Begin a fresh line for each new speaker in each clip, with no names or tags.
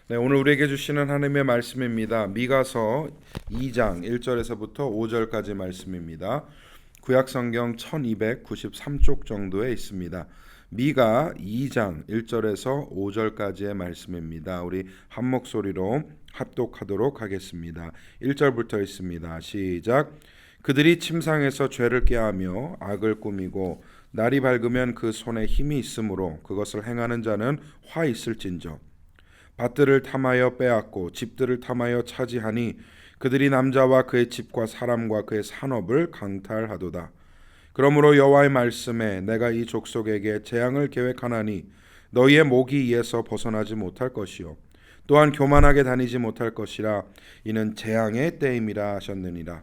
네, 오늘 우리에게 주시는 하나님의 말씀입니다. 미가서 2장 1절에서부터 5절까지 말씀입니다. 구약 성경 1293쪽 정도에 있습니다. 미가 2장 1절에서 5절까지의 말씀입니다. 우리 한 목소리로 합독하도록 하겠습니다. 1절부터 있습니다. 시작. 그들이 침상에서 죄를 꾀하며 악을 꾸미고 날이 밝으면 그 손에 힘이 있으므로 그것을 행하는 자는 화 있을진저. 밭들을 탐하여 빼앗고 집들을 탐하여 차지하니 그들이 남자와 그의 집과 사람과 그의 산업을 강탈하도다. 그러므로 여호와의 말씀에 내가 이 족속에게 재앙을 계획하나니 너희의 목이 이에서 벗어나지 못할 것이요 또한 교만하게 다니지 못할 것이라. 이는 재앙의 때임이라 하셨느니라.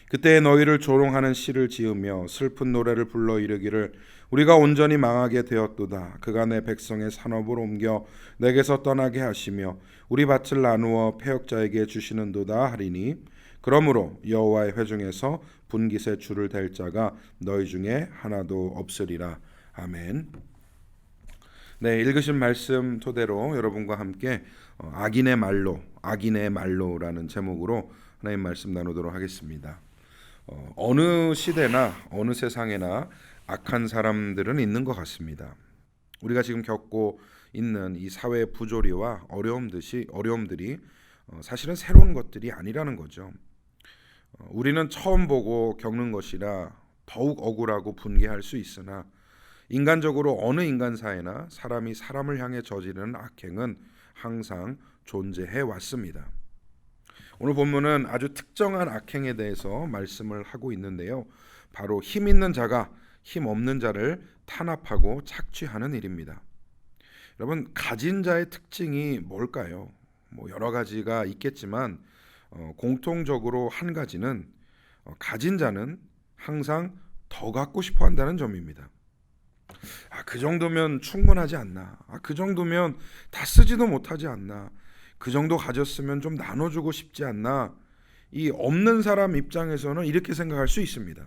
그때 너희를 조롱하는 시를 지으며 슬픈 노래를 불러 이르기를 우리가 온전히 망하게 되었도다. 그가 내 백성의 산업을 옮겨 내게서 떠나게 하시며 우리 밭을 나누어 패역자에게 주시는도다 하리니 그러므로 여호와의 회중에서 분깃에 줄을 댈 자가 너희 중에 하나도 없으리라. 아멘. 네, 읽으신 말씀 토대로 여러분과 함께 악인의 말로라는 제목으로 하나님 말씀 나누도록 하겠습니다. 어느 시대나 어느 세상에나 악한 사람들은 있는 것 같습니다. 우리가 지금 겪고 있는 이 사회 부조리와 어려움들이 사실은 새로운 것들이 아니라는 거죠. 우리는 처음 보고 겪는 것이라 더욱 억울하고 분개할 수 있으나 인간적으로 어느 인간사회나 사람이 사람을 향해 저지르는 악행은 항상 존재해 왔습니다. 오늘 본문은 아주 특정한 악행에 대해서 말씀을 하고 있는데요. 바로 힘 있는 자가 힘 없는 자를 탄압하고 착취하는 일입니다. 여러분, 가진 자의 특징이 뭘까요? 여러 가지가 있겠지만 공통적으로 한 가지는 가진 자는 항상 더 갖고 싶어 한다는 점입니다. 그 정도면 충분하지 않나? 그 정도면 다 쓰지도 못하지 않나? 그 정도 가졌으면 좀 나눠주고 싶지 않나? 이 없는 사람 입장에서는 이렇게 생각할 수 있습니다.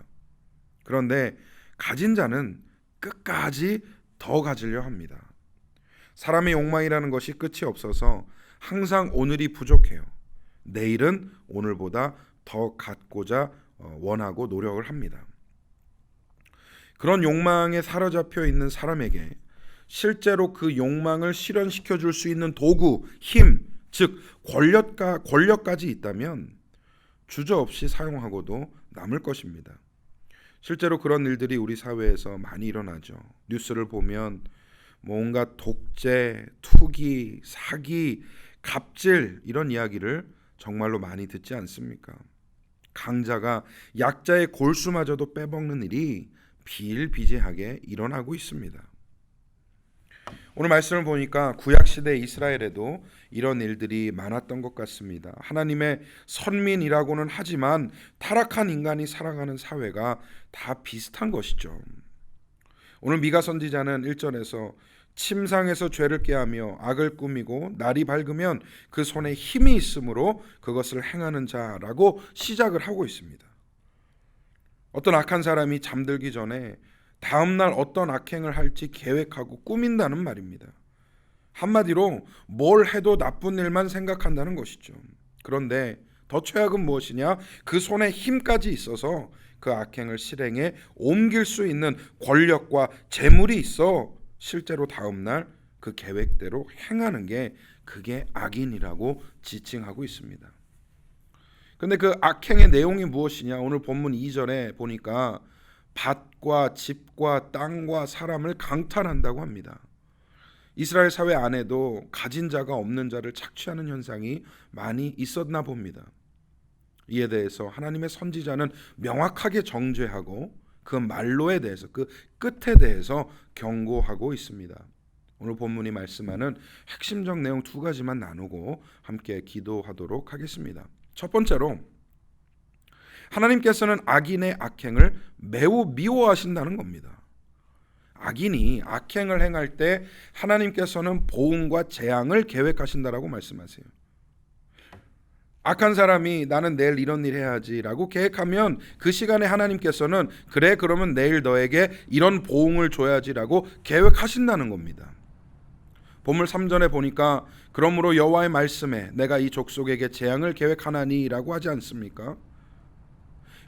그런데 가진 자는 끝까지 더 가지려 합니다. 사람의 욕망이라는 것이 끝이 없어서 항상 오늘이 부족해요. 내일은 오늘보다 더 갖고자 원하고 노력을 합니다. 그런 욕망에 사로잡혀 있는 사람에게 실제로 그 욕망을 실현시켜 줄 수 있는 도구, 힘, 즉 권력까지 있다면 주저없이 사용하고도 남을 것입니다. 실제로 그런 일들이 우리 사회에서 많이 일어나죠. 뉴스를 보면 뭔가 독재, 투기, 사기, 갑질 이런 이야기를 정말로 많이 듣지 않습니까? 강자가 약자의 골수마저도 빼먹는 일이 비일비재하게 일어나고 있습니다. 오늘 말씀을 보니까 구약시대 이스라엘에도 이런 일들이 많았던 것 같습니다. 하나님의 선민이라고는 하지만 타락한 인간이 살아가는 사회가 다 비슷한 것이죠. 오늘 미가 선지자는 1절에서 침상에서 죄를 꾀하며 악을 꾸미고 날이 밝으면 그 손에 힘이 있으므로 그것을 행하는 자라고 시작을 하고 있습니다. 어떤 악한 사람이 잠들기 전에 다음날 어떤 악행을 할지 계획하고 꾸민다는 말입니다. 한마디로 뭘 해도 나쁜 일만 생각한다는 것이죠. 그런데 더 최악은 무엇이냐? 그 손에 힘까지 있어서 그 악행을 실행에 옮길 수 있는 권력과 재물이 있어 실제로 다음날 그 계획대로 행하는 게 그게 악인이라고 지칭하고 있습니다. 근데 그 악행의 내용이 무엇이냐? 오늘 본문 2절에 보니까 밭과 집과 땅과 사람을 강탈한다고 합니다. 이스라엘 사회 안에도 가진 자가 없는 자를 착취하는 현상이 많이 있었나 봅니다. 이에 대해서 하나님의 선지자는 명확하게 정죄하고 그 말로에 대해서 그 끝에 대해서 경고하고 있습니다. 오늘 본문이 말씀하는 핵심적 내용 두 가지만 나누고 함께 기도하도록 하겠습니다. 첫 번째로 하나님께서는 악인의 악행을 매우 미워하신다는 겁니다. 악인이 악행을 행할 때 하나님께서는 보응과 재앙을 계획하신다라고 말씀하세요. 악한 사람이 나는 내일 이런 일 해야지라고 계획하면 그 시간에 하나님께서는 그래 그러면 내일 너에게 이런 보응을 줘야지라고 계획하신다는 겁니다. 본문 3절에 보니까 그러므로 여호와의 말씀에 내가 이 족속에게 재앙을 계획하나니라고 하지 않습니까?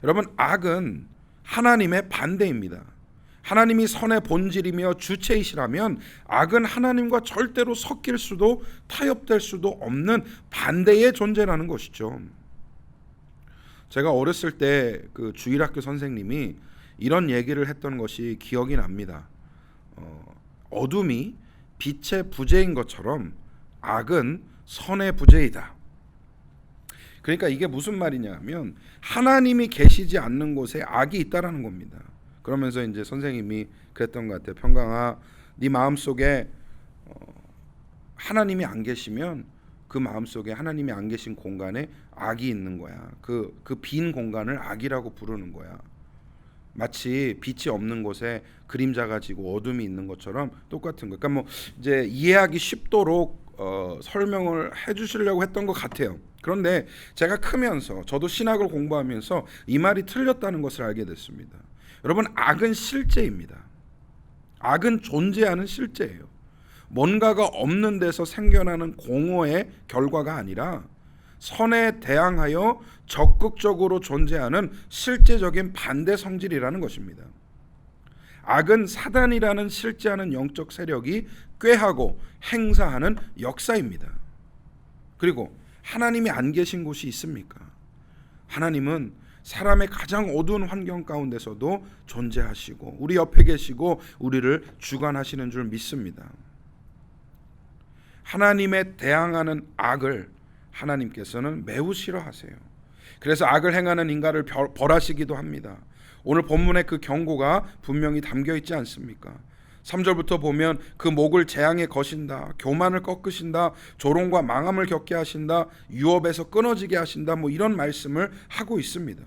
여러분, 악은 하나님의 반대입니다. 하나님이 선의 본질이며 주체이시라면 악은 하나님과 절대로 섞일 수도 타협될 수도 없는 반대의 존재라는 것이죠. 제가 어렸을 때 그 주일학교 선생님이 이런 얘기를 했던 것이 기억이 납니다. 어둠이 빛의 부재인 것처럼 악은 선의 부재이다. 그러니까 이게 무슨 말이냐면 하나님이 계시지 않는 곳에 악이 있다라는 겁니다. 그러면서 이제 선생님이 그랬던 것 같아요. 평강아, 네 마음속에 하나님이 안 계시면 그 마음속에 하나님이 안 계신 공간에 악이 있는 거야. 그 빈 공간을 악이라고 부르는 거야. 마치 빛이 없는 곳에 그림자가 지고 어둠이 있는 것처럼 똑같은 거. 그러니까 뭐 이제 이해하기 쉽도록 설명을 해주시려고 했던 것 같아요. 그런데 제가 크면서 저도 신학을 공부하면서 이 말이 틀렸다는 것을 알게 됐습니다. 여러분, 악은 실제입니다. 악은 존재하는 실제예요. 뭔가가 없는 데서 생겨나는 공허의 결과가 아니라 선에 대항하여 적극적으로 존재하는 실제적인 반대 성질이라는 것입니다. 악은 사단이라는 실제하는 영적 세력이 꾀하고 행사하는 역사입니다. 그리고 하나님이 안 계신 곳이 있습니까? 하나님은 사람의 가장 어두운 환경 가운데서도 존재하시고 우리 옆에 계시고 우리를 주관하시는 줄 믿습니다. 하나님에 대항하는 악을 하나님께서는 매우 싫어하세요. 그래서 악을 행하는 인간을 벌하시기도 합니다. 오늘 본문에 그 경고가 분명히 담겨 있지 않습니까? 3절부터 보면 그 목을 재앙에 거신다, 교만을 꺾으신다, 조롱과 망함을 겪게 하신다, 유업에서 끊어지게 하신다, 뭐 이런 말씀을 하고 있습니다.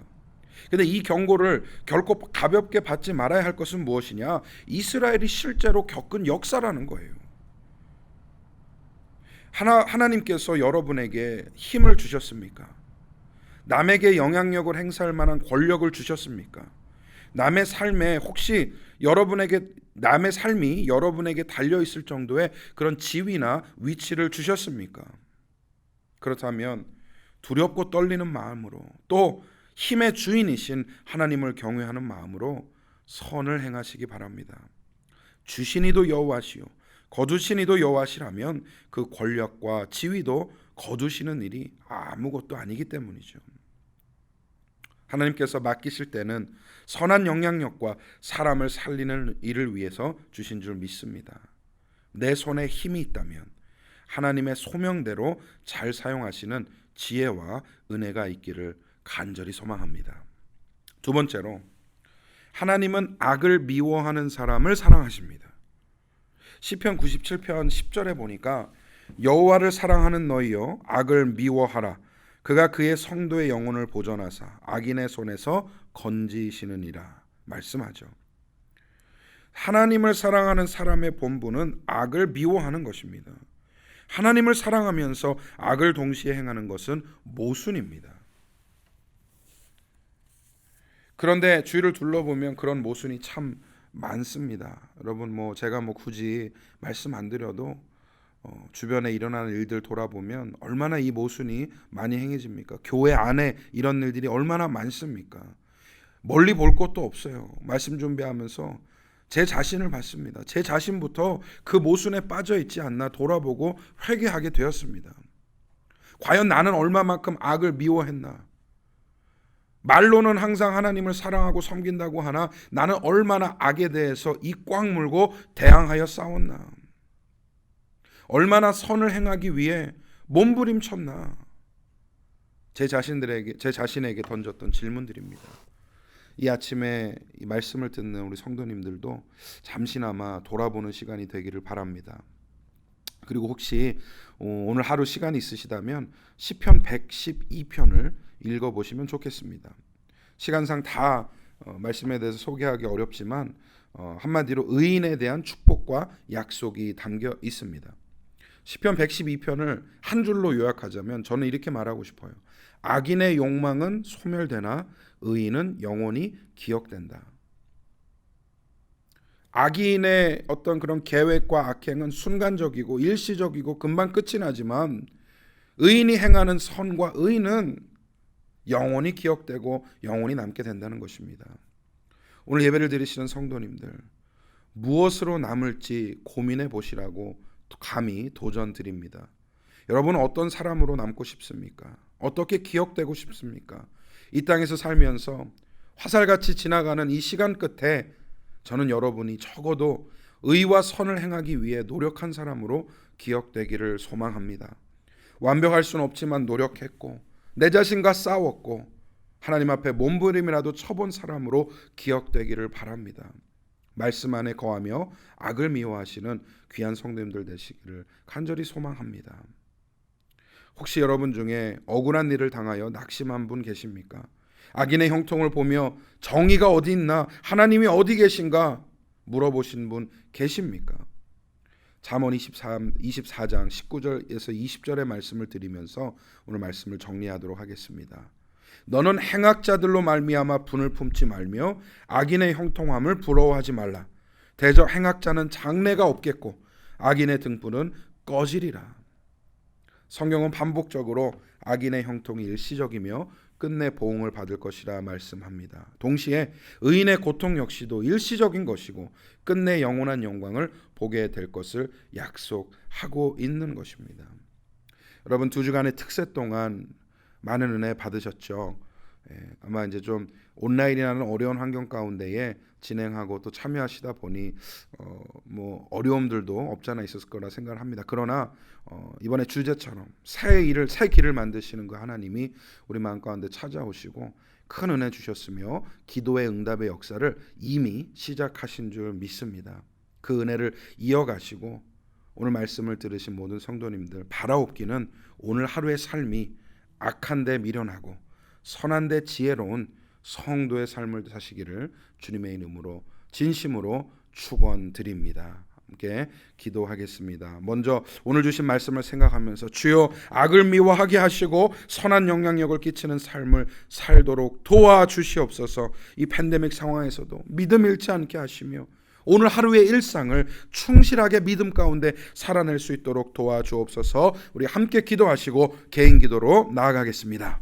근데 이 경고를 결코 가볍게 받지 말아야 할 것은 무엇이냐? 이스라엘이 실제로 겪은 역사라는 거예요. 하나님께서 여러분에게 힘을 주셨습니까? 남에게 영향력을 행사할 만한 권력을 주셨습니까? 남의 삶에 혹시 남의 삶이 여러분에게 달려 있을 정도의 그런 지위나 위치를 주셨습니까? 그렇다면 두렵고 떨리는 마음으로 또 힘의 주인이신 하나님을 경외하는 마음으로 선을 행하시기 바랍니다. 주신 이도 여호와시요 거두신 이도 여호와시라면 그 권력과 지위도 거두시는 일이 아무것도 아니기 때문이죠. 하나님께서 맡기실 때는 선한 영향력과 사람을 살리는 일을 위해서 주신 줄 믿습니다. 내 손에 힘이 있다면 하나님의 소명대로 잘 사용하시는 지혜와 은혜가 있기를 간절히 소망합니다. 두 번째로, 하나님은 악을 미워하는 사람을 사랑하십니다. 시편 97편 10절에 보니까 여호와를 사랑하는 너희여 악을 미워하라. 그가 그의 성도의 영혼을 보존하사 악인의 손에서 건지시느니라 말씀하죠. 하나님을 사랑하는 사람의 본분은 악을 미워하는 것입니다. 하나님을 사랑하면서 악을 동시에 행하는 것은 모순입니다. 그런데 주위를 둘러보면 그런 모순이 참 많습니다. 여러분, 제가 굳이 말씀 안 드려도 주변에 일어나는 일들 돌아보면 얼마나 이 모순이 많이 행해집니까? 교회 안에 이런 일들이 얼마나 많습니까? 멀리 볼 것도 없어요. 말씀 준비하면서 제 자신을 봤습니다. 제 자신부터 그 모순에 빠져 있지 않나 돌아보고 회개하게 되었습니다. 과연 나는 얼마만큼 악을 미워했나? 말로는 항상 하나님을 사랑하고 섬긴다고 하나 나는 얼마나 악에 대해서 입 꽉 물고 대항하여 싸웠나? 얼마나 선을 행하기 위해 몸부림쳤나? 제 자신에게 던졌던 질문들입니다. 이 아침에 이 말씀을 듣는 우리 성도님들도 잠시나마 돌아보는 시간이 되기를 바랍니다. 그리고 혹시 오늘 하루 시간이 있으시다면 시편 112편을 읽어보시면 좋겠습니다. 시간상 다 말씀에 대해서 소개하기 어렵지만 한마디로 의인에 대한 축복과 약속이 담겨 있습니다. 시편 112편을 한 줄로 요약하자면 저는 이렇게 말하고 싶어요. 악인의 욕망은 소멸되나 의인은 영원히 기억된다. 악인의 어떤 그런 계획과 악행은 순간적이고 일시적이고 금방 끝이 나지만 의인이 행하는 선과 의는 영원히 기억되고 영원히 남게 된다는 것입니다. 오늘 예배를 드리시는 성도님들, 무엇으로 남을지 고민해 보시라고 감히 도전 드립니다. 여러분은 어떤 사람으로 남고 싶습니까? 어떻게 기억되고 싶습니까? 이 땅에서 살면서 화살같이 지나가는 이 시간 끝에 저는 여러분이 적어도 의와 선을 행하기 위해 노력한 사람으로 기억되기를 소망합니다. 완벽할 수는 없지만 노력했고 내 자신과 싸웠고 하나님 앞에 몸부림이라도 쳐본 사람으로 기억되기를 바랍니다. 말씀 안에 거하며 악을 미워하시는 귀한 성도님들 되시기를 간절히 소망합니다. 혹시 여러분 중에 억울한 일을 당하여 낙심한 분 계십니까? 악인의 형통을 보며 정의가 어디 있나, 하나님이 어디 계신가 물어보신 분 계십니까? 잠언 24장 19절에서 20절의 말씀을 드리면서 오늘 말씀을 정리하도록 하겠습니다. 너는 행악자들로 말미암아 분을 품지 말며 악인의 형통함을 부러워하지 말라. 대저 행악자는 장래가 없겠고 악인의 등불은 꺼지리라. 성경은 반복적으로 악인의 형통이 일시적이며 끝내 보응을 받을 것이라 말씀합니다. 동시에 의인의 고통 역시도 일시적인 것이고 끝내 영원한 영광을 보게 될 것을 약속하고 있는 것입니다. 여러분, 2주간의 특세 동안 많은 은혜 받으셨죠? 아마 이제 좀 온라인이라는 어려운 환경 가운데에 진행하고 또 참여하시다 보니 뭐 어려움들도 없잖아 있었을 거라 생각을 합니다. 그러나 이번에 주제처럼 새 길을 만드시는 그 하나님이 우리 마음 가운데 찾아오시고 큰 은혜 주셨으며 기도의 응답의 역사를 이미 시작하신 줄 믿습니다. 그 은혜를 이어가시고 오늘 말씀을 들으신 모든 성도님들 바라옵기는 오늘 하루의 삶이 악한 데 미련하고 선한 데 지혜로운 성도의 삶을 사시기를 주님의 이름으로 진심으로 축원드립니다. 함께 기도하겠습니다. 먼저 오늘 주신 말씀을 생각하면서 주여 악을 미워하게 하시고 선한 영향력을 끼치는 삶을 살도록 도와주시옵소서. 이 팬데믹 상황에서도 믿음 잃지 않게 하시며 오늘 하루의 일상을 충실하게 믿음 가운데 살아낼 수 있도록 도와주옵소서. 우리 함께 기도하시고 개인 기도로 나아가겠습니다.